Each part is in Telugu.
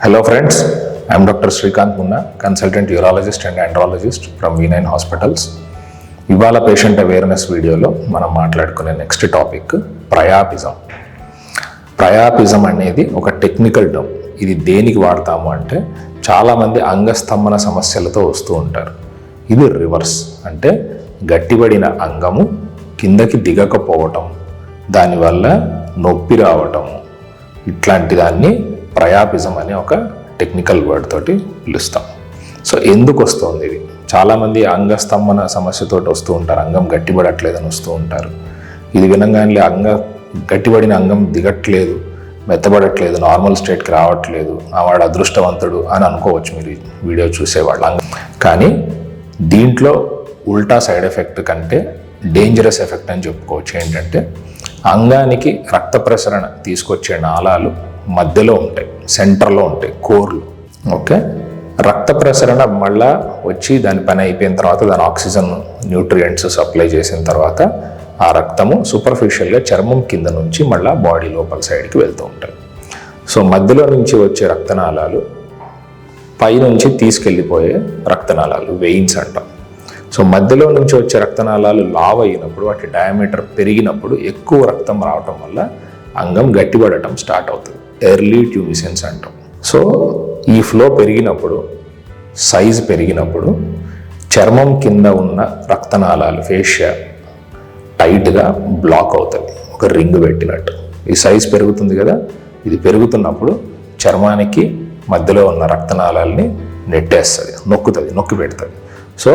Hello friends, I am Dr. Srikanth Munna, consultant urologist and andrologist from V9 Hospitals. ఇవాళ పేషెంట్ అవేర్నెస్ వీడియోలో మనం మాట్లాడుకునే నెక్స్ట్ టాపిక్ ప్రయాపిజం. ప్రయాపిజం అనేది ఒక టెక్నికల్ టర్మ్. ఇది దేనికి వాడతాము అంటే చాలామంది అంగస్తంభన సమస్యలతో వస్తూ ఉంటారు. ఇది రివర్స్ అంటే గట్టిపడిన అంగము కిందకి దిగకపోవటం, దానివల్ల నొప్పి రావటము, ఇట్లాంటి దాన్ని ప్రయాపిజం అనే ఒక టెక్నికల్ వర్డ్ తోటి పిలుస్తాం. సో ఎందుకు వస్తుంది ఇది? చాలామంది అంగస్తంభన సమస్యతో వస్తూ ఉంటారు, అంగం గట్టిపడట్లేదని వస్తూ ఉంటారు. ఇది వినంగానే గట్టిపడిన అంగం దిగట్లేదు, మెత్తబడట్లేదు, నార్మల్ స్టేట్కి రావట్లేదు, వాడు అదృష్టవంతుడు అని అనుకోవచ్చు మీరు వీడియో చూసేవాళ్ళు. కానీ దీంట్లో ఉల్టా సైడ్ ఎఫెక్ట్ కంటే డేంజరస్ ఎఫెక్ట్ అని చెప్పుకోవచ్చు. ఏంటంటే అంగానికి రక్త ప్రసరణ తీసుకొచ్చే నాళాలు మధ్యలో ఉంటాయి, సెంటర్లో ఉంటాయి, కోర్లు. ఓకే, రక్త ప్రసరణ మళ్ళా వచ్చి దాని పని అయిపోయిన తర్వాత దాని ఆక్సిజన్ న్యూట్రియంట్స్ సప్లై చేసిన తర్వాత ఆ రక్తము సూపర్ఫిషియల్గా చర్మం కింద నుంచి మళ్ళీ బాడీ లోపల సైడ్కి వెళ్తూ ఉంటాయి. సో మధ్యలో నుంచి వచ్చే రక్తనాళాలు పైనుంచి తీసుకెళ్ళిపోయే రక్తనాళాలు వెయిన్స్ అంటాం. సో మధ్యలో నుంచి వచ్చే రక్తనాళాలు లావ్ అయినప్పుడు, వాటి డయామీటర్ పెరిగినప్పుడు ఎక్కువ రక్తం రావటం వల్ల అంగం గట్టిపడటం స్టార్ట్ అవుతుంది. ఎర్లీ ట్యూనిసెన్స్ అంటాం. సో ఈ ఫ్లో పెరిగినప్పుడు, సైజ్ పెరిగినప్పుడు చర్మం కింద ఉన్న రక్తనాళాలు ఫేషియా టైట్గా బ్లాక్ అవుతుంది, ఒక రింగ్ పెట్టినట్టు. ఈ సైజ్ పెరుగుతుంది కదా, ఇది పెరుగుతున్నప్పుడు చర్మానికి మధ్యలో ఉన్న రక్తనాళాలని నెట్టేస్తుంది, నొక్కి పెడుతుంది. సో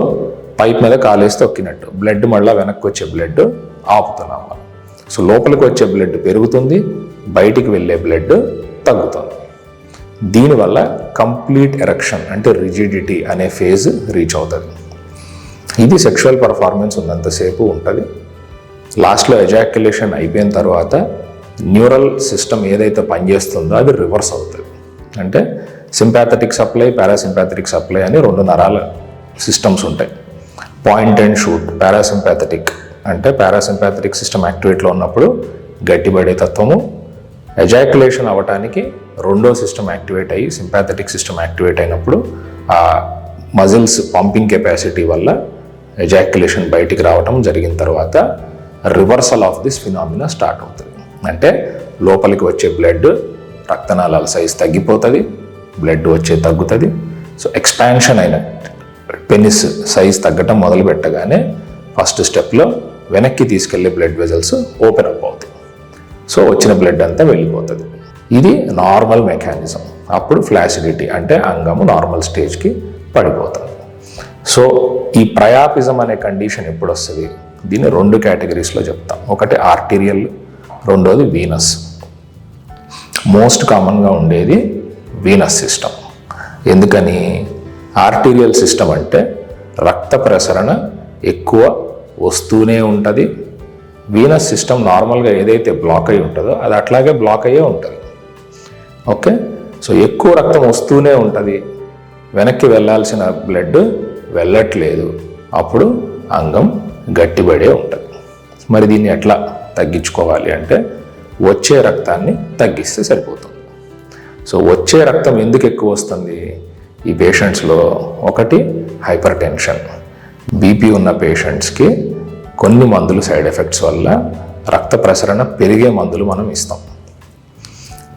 పైప్ మీద కాలేసి తొక్కినట్టు బ్లడ్ మళ్ళీ వెనక్కి వచ్చే బ్లడ్ ఆపుతున్నాం మనం. సో లోపలికి వచ్చే బ్లడ్ పెరుగుతుంది, బయటికి వెళ్ళే బ్లడ్ తగ్గుతుంది. దీనివల్ల కంప్లీట్ ఎరెక్షన్ అంటే రిజిడిటీ అనే ఫేజ్ రీచ్ అవుతుంది. ఇది సెక్షువల్ పర్ఫార్మెన్స్ ఉన్నంతసేపు ఉంటుంది. లాస్ట్లో ఎజాక్యులేషన్ అయిపోయిన తర్వాత న్యూరల్ సిస్టమ్ ఏదైతే పనిచేస్తుందో అది రివర్స్ అవుతుంది. అంటే సింపాథెటిక్ సప్లై, పారాసింపాథెటిక్ సప్లై అని రెండు నరాల సిస్టమ్స్ ఉంటాయి. Point and shoot. పారాసింపాథెటిక్ అంటే పారాసింపాథెటిక్ సిస్టమ్ యాక్టివేట్లో ఉన్నప్పుడు గట్టిపడే తత్వము, ఎజాక్యులేషన్ అవ్వటానికి రెండో సిస్టమ్ యాక్టివేట్ అయ్యి సింపాథెటిక్ సిస్టమ్ యాక్టివేట్ అయినప్పుడు ఆ మజిల్స్ పంపింగ్ కెపాసిటీ వల్ల ఎజాక్యులేషన్ బయటికి రావటం జరిగిన తర్వాత reversal of this phenomena start అవుతుంది. అంటే లోపలికి వచ్చే బ్లడ్, రక్తనాళాల సైజ్ తగ్గిపోతుంది, బ్లడ్ వచ్చే తగ్గుతుంది. సో ఎక్స్పాన్షన్ అయిన పెనిస్ సైజ్ తగ్గటం మొదలు పెట్టగానే ఫస్ట్ స్టెప్లో వెనక్కి తీసుకెళ్లే బ్లడ్ వెజల్స్ ఓపెన్ అప్ అవుతాయి. సో వచ్చిన బ్లడ్ అంతా వెళ్ళిపోతుంది. ఇది నార్మల్ మెకానిజం. అప్పుడు ఫ్లాసిడిటీ అంటే అంగము నార్మల్ స్టేజ్కి పడిపోతుంది. సో ఈ ప్రయాపిజం అనే కండిషన్ ఎప్పుడు వస్తుంది? దీన్ని రెండు కేటగిరీస్లో చెప్తాం. ఒకటి ఆర్టీరియల్, రెండోది వీనస్. మోస్ట్ కామన్గా ఉండేది వీనస్ సిస్టమ్. ఎందుకని? ఆర్టీరియల్ సిస్టమ్ అంటే రక్త ప్రసరణ ఎక్కువ వస్తూనే ఉంటుంది. వీనస్ సిస్టమ్ నార్మల్గా ఏదైతే బ్లాక్ అయి ఉంటుందో అది అట్లాగే బ్లాక్ అయ్యే ఉంటుంది. ఓకే, సో ఎక్కువ రక్తం వస్తూనే ఉంటుంది, వెనక్కి వెళ్ళాల్సిన బ్లడ్ వెళ్ళట్లేదు, అప్పుడు అంగం గట్టిపడే ఉంటుంది. మరి దీన్ని ఎట్లా తగ్గించుకోవాలి అంటే వచ్చే రక్తాన్ని తగ్గిస్తే సరిపోతుంది. సో వచ్చే రక్తం ఎందుకు ఎక్కువ వస్తుంది ఈ పేషెంట్స్లో? ఒకటి హైపర్ టెన్షన్. బీపీ ఉన్న పేషెంట్స్కి కొన్ని మందులు సైడ్ ఎఫెక్ట్స్ వల్ల రక్త ప్రసరణ పెరిగే మందులు మనం ఇస్తాం.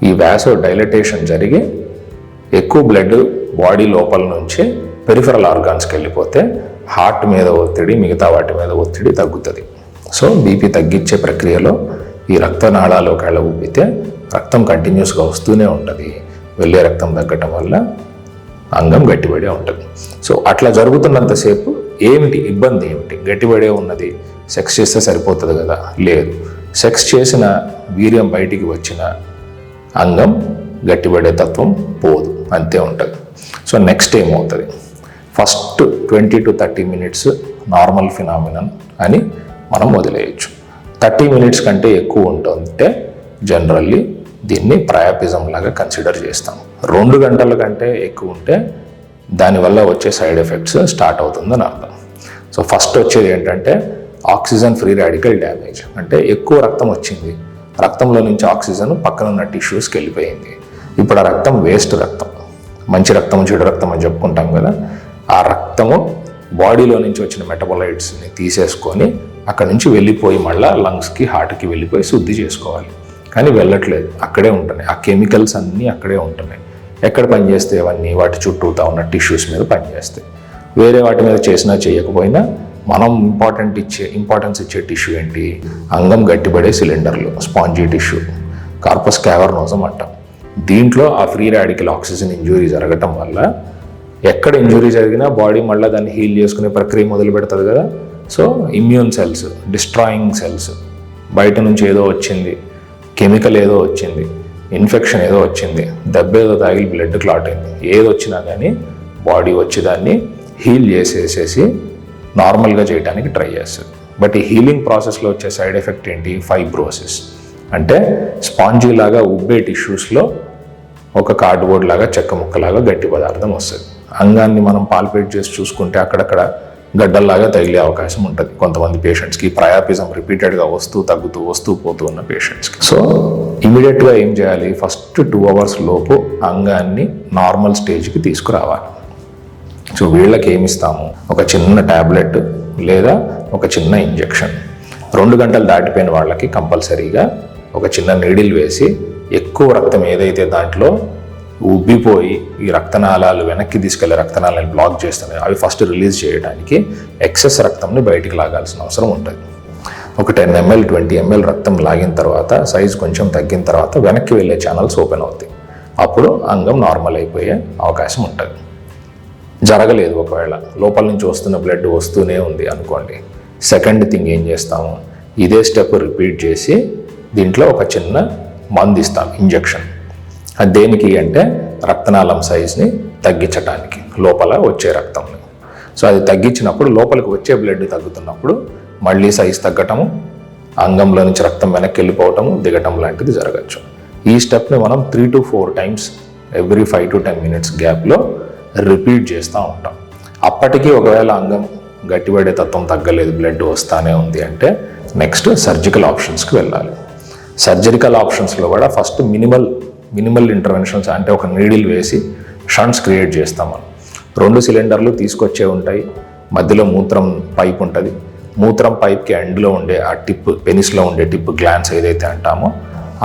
ఈ వ్యాసో డైలటేషన్ జరిగి ఎక్కువ బ్లడ్ బాడీ లోపల నుంచి పెరిఫరల్ ఆర్గాన్స్కి వెళ్ళిపోతే హార్ట్ మీద ఒత్తిడి, మిగతా వాటి మీద ఒత్తిడి తగ్గుతుంది. సో బీపీ తగ్గించే ప్రక్రియలో ఈ రక్తనాళాలు ఒకవేళ ఉబ్బితే రక్తం కంటిన్యూస్గా వస్తూనే ఉంటుంది. వెళ్ళే రక్తం తగ్గటం వల్ల అంగం గట్టిపడే ఉంటుంది. సో అట్లా జరుగుతున్నంతసేపు ఏమిటి ఇబ్బంది? ఏమిటి? గట్టిపడే ఉన్నది, సెక్స్ చేస్తే సరిపోతుంది కదా? లేదు, సెక్స్ చేసిన వీర్యం బయటికి వచ్చిన అంగం గట్టిపడే తత్వం పోదు, అంతే ఉంటుంది. సో నెక్స్ట్ ఏమవుతుంది? First 20 to 30 minutes normal phenomenon అని మనం వదిలేయచ్చు. 30 minutes కంటే ఎక్కువ ఉంటుంటే జనరల్లీ దీన్ని ప్రయాపిజం లాగా కన్సిడర్ చేస్తాం. 2 గంటల కంటే ఎక్కువ ఉంటే దానివల్ల వచ్చే సైడ్ ఎఫెక్ట్స్ స్టార్ట్ అవుతుందని అర్థం. సో ఫస్ట్ వచ్చేది ఏంటంటే ఆక్సిజన్ ఫ్రీ రాడికల్ డ్యామేజ్. అంటే ఎక్కువ రక్తం వచ్చింది, రక్తంలో నుంచి ఆక్సిజన్ పక్కన ఉన్న టిష్యూస్కి వెళ్ళిపోయింది. ఇప్పుడు ఆ రక్తం వేస్ట్ రక్తం. మంచి రక్తము చెడు రక్తం అని చెప్పుకుంటాం కదా, ఆ రక్తము బాడీలో నుంచి వచ్చిన మెటబోలైట్స్ని తీసేసుకొని అక్కడ నుంచి వెళ్ళిపోయి మళ్ళీ లంగ్స్కి హార్ట్కి వెళ్ళిపోయి శుద్ధి చేసుకోవాలి. కానీ వెళ్ళట్లేదు, అక్కడే ఉంటున్నాయి. ఆ కెమికల్స్ అన్నీ అక్కడే ఉంటున్నాయి. ఎక్కడ పనిచేస్తే అవన్నీ వాటి చుట్టూతా ఉన్న టిష్యూస్ మీద పనిచేస్తాయి. వేరే వాటి మీద చేసినా చేయకపోయినా మనం ఇంపార్టెన్స్ ఇచ్చే టిష్యూ ఏంటి? అంగం గట్టిపడే సిలిండర్లు, స్పాంజీ టిష్యూ, కార్పస్ క్యావర్నోజం అంటాం. దీంట్లో ఆ ఫ్రీ రాడికల్ ఆక్సిజన్ ఇంజురీ జరగటం వల్ల ఎక్కడ ఇంజురీ జరిగినా బాడీ మళ్ళీ దాన్ని హీల్ చేసుకునే ప్రక్రియ మొదలు పెడుతుంది కదా. So immune cells, destroying cells, బయట నుంచి ఏదో వచ్చింది, కెమికల్ ఏదో వచ్చింది, ఇన్ఫెక్షన్ ఏదో వచ్చింది, దెబ్బ ఏదో తాగిలి బ్లడ్ క్లాట్ అయింది, ఏది వచ్చినా కానీ బాడీ వచ్చి దాన్ని హీల్ చేసేసేసి నార్మల్గా చేయడానికి ట్రై చేస్తుంది. బట్ ఈ హీలింగ్ ప్రాసెస్లో వచ్చే సైడ్ ఎఫెక్ట్ ఏంటి? ఫైబ్రోసిస్. అంటే స్పాంజీ లాగా ఉబ్బే టిష్యూస్లో ఒక కార్డ్బోర్డ్ లాగా, చెక్క ముక్కలాగా గట్టి పదార్థం వస్తుంది. అంగాన్ని మనం పాల్పేట్ చేసి చూసుకుంటే అక్కడక్కడ గడ్డల్లాగా తగిలే అవకాశం ఉంటుంది కొంతమంది పేషెంట్స్కి. ప్రయాపిజం రిపీటెడ్గా వస్తూ పోతూ ఉన్న పేషెంట్స్కి. సో ఇమీడియట్గా ఏం చేయాలి? ఫస్ట్ 2 hours లోపు అంగాన్ని నార్మల్ స్టేజ్కి తీసుకురావాలి. సో వీళ్ళకి ఏమిస్తాము? ఒక చిన్న ట్యాబ్లెట్ లేదా ఒక చిన్న ఇంజెక్షన్. 2 గంటలు దాటిపోయిన వాళ్ళకి కంపల్సరీగా ఒక చిన్న నీడిల్ వేసి ఎక్కువ రక్తం ఏదైతే దాంట్లో ఉబ్బిపోయి ఈ రక్తనాళాలు వెనక్కి తీసుకెళ్లే రక్తనాళాలను బ్లాక్ చేస్తున్నాయి, అవి ఫస్ట్ రిలీజ్ చేయడానికి ఎక్సెస్ రక్తంని బయటికి లాగాల్సిన అవసరం ఉంటుంది. ఒక 10 ml 20 ml రక్తం లాగిన తర్వాత, సైజ్ కొంచెం తగ్గిన తర్వాత వెనక్కి వెళ్ళే ఛానల్స్ ఓపెన్ అవుతాయి. అప్పుడు అంగం నార్మల్ అయిపోయే అవకాశం ఉంటుంది. జరగలేదు, ఒకవేళ లోపల నుంచి వస్తున్న బ్లడ్ వస్తూనే ఉంది అనుకోండి, సెకండ్ థింగ్ ఏం చేస్తాము? ఇదే స్టెప్ రిపీట్ చేసి దీంట్లో ఒక చిన్న మందు ఇస్తాం, ఇంజెక్షన్. అది దేనికి అంటే రక్తనాళం సైజ్ని తగ్గించడానికి, లోపల వచ్చే రక్తంని. సో అది తగ్గించినప్పుడు లోపలికి వచ్చే బ్లడ్ తగ్గుతున్నప్పుడు మళ్ళీ సైజ్ తగ్గటము, అంగంలో నుంచి రక్తం వెనక్కి వెళ్ళిపోవటము, దిగటం లాంటిది జరగచ్చు. ఈ స్టెప్ని మనం 3 to 4 times every 5 to 10 minutes గ్యాప్లో రిపీట్ చేస్తూ ఉంటాం. అప్పటికీ ఒకవేళ అంగం గట్టిపడే తత్వం తగ్గలేదు, బ్లడ్ వస్తానే ఉంది అంటే నెక్స్ట్ సర్జికల్ ఆప్షన్స్కి వెళ్ళాలి. సర్జరికల్ ఆప్షన్స్లో కూడా ఫస్ట్ మినిమల్ ఇంటర్వెన్షన్స్, అంటే ఒక నీడిల్ వేసి షంట్స్ క్రియేట్ చేస్తాం మనం. 2 సిలిండర్లు తీసుకొచ్చే ఉంటాయి, మధ్యలో మూత్రం పైప్ ఉంటుంది. మూత్రం పైప్కి ఎండ్లో ఉండే ఆ టిప్, పెనిస్లో ఉండే టిప్, గ్లాన్స్ ఏదైతే అంటామో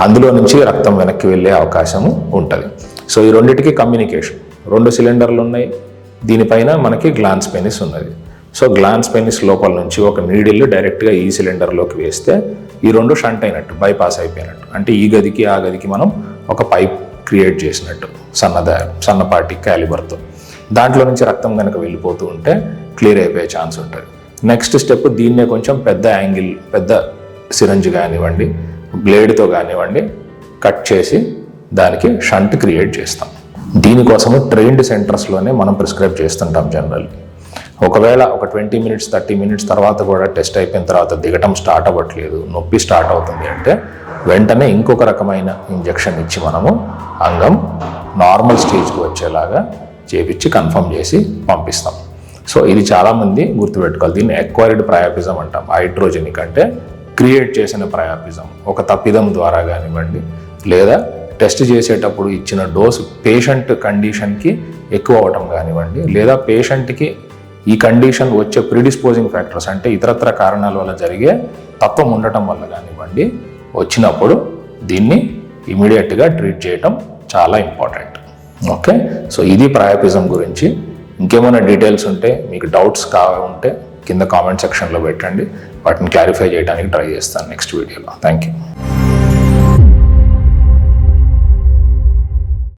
అందులో నుంచి రక్తం వెనక్కి వెళ్ళే అవకాశము ఉంటుంది. సో ఈ రెండింటికి కమ్యూనికేషన్. 2 సిలిండర్లు ఉన్నాయి, దీనిపైన మనకి గ్లాన్స్ పెనిస్ ఉన్నది. సో గ్లాన్స్ పెనిస్ లోపల నుంచి ఒక నీడిల్ డైరెక్ట్గా ఈ సిలిండర్లోకి వేస్తే ఈ 2 షంట్ అయినట్టు, బైపాస్ అయిపోయినట్టు. అంటే ఈ గదికి ఆ గదికి మనం ఒక పైప్ క్రియేట్ చేసినట్టు, సన్నపాటి క్యాలిబర్తో. దాంట్లో నుంచి రక్తం కనుక వెళ్ళిపోతూ ఉంటే క్లియర్ అయిపోయే ఛాన్స్ ఉంటుంది. నెక్స్ట్ స్టెప్, దీన్నే కొంచెం పెద్ద యాంగిల్, పెద్ద సిరంజ్ కానివ్వండి, బ్లేడ్తో కానివ్వండి కట్ చేసి దానికి షంట్ క్రియేట్ చేస్తాం. దీనికోసము ట్రైన్డ్ సెంటర్స్లోనే మనం ప్రిస్క్రైబ్ చేస్తుంటాం జనరల్. ఒకవేళ ఒక 20 minutes 30 minutes తర్వాత కూడా టెస్ట్ అయిపోయిన తర్వాత దిగటం స్టార్ట్ అవ్వట్లేదు, నొప్పి స్టార్ట్ అవుతుంది అంటే వెంటనే ఇంకొక రకమైన ఇంజెక్షన్ ఇచ్చి మనము అంగం నార్మల్ స్టేజ్కి వచ్చేలాగా చేపించి కన్ఫర్మ్ చేసి పంపిస్తాం. సో ఇది చాలామంది గుర్తుపెట్టుకోవాలి. దీన్ని ఎక్వైర్డ్ ప్రయాపిజం అంటాం. హైడ్రోజెనిక్ అంటే క్రియేట్ చేసిన ప్రయాపిజం, ఒక తప్పిదం ద్వారా కానివ్వండి, లేదా టెస్ట్ చేసేటప్పుడు ఇచ్చిన డోసు పేషెంట్ కండిషన్కి ఎక్కువ అవ్వటం కానివ్వండి, లేదా పేషెంట్కి ఈ కండిషన్ వచ్చే ప్రిడిస్పోజింగ్ ఫ్యాక్టర్స్ అంటే ఇతరత్ర కారణాల వల్ల జరిగే తత్వం ఉండటం వల్ల కానివ్వండి వచ్చినప్పుడు దీన్ని ఇమీడియట్గా ట్రీట్ చేయటం చాలా ఇంపార్టెంట్. ఓకే, సో ఇది ప్రయాపిజం గురించి. ఇంకేమైనా డీటెయిల్స్ ఉంటే, మీకు డౌట్స్ ఉంటే కింద కామెంట్ సెక్షన్లో పెట్టండి, వాటిని క్లారిఫై చేయడానికి ట్రై చేస్తాను నెక్స్ట్ వీడియోలో. Thank you.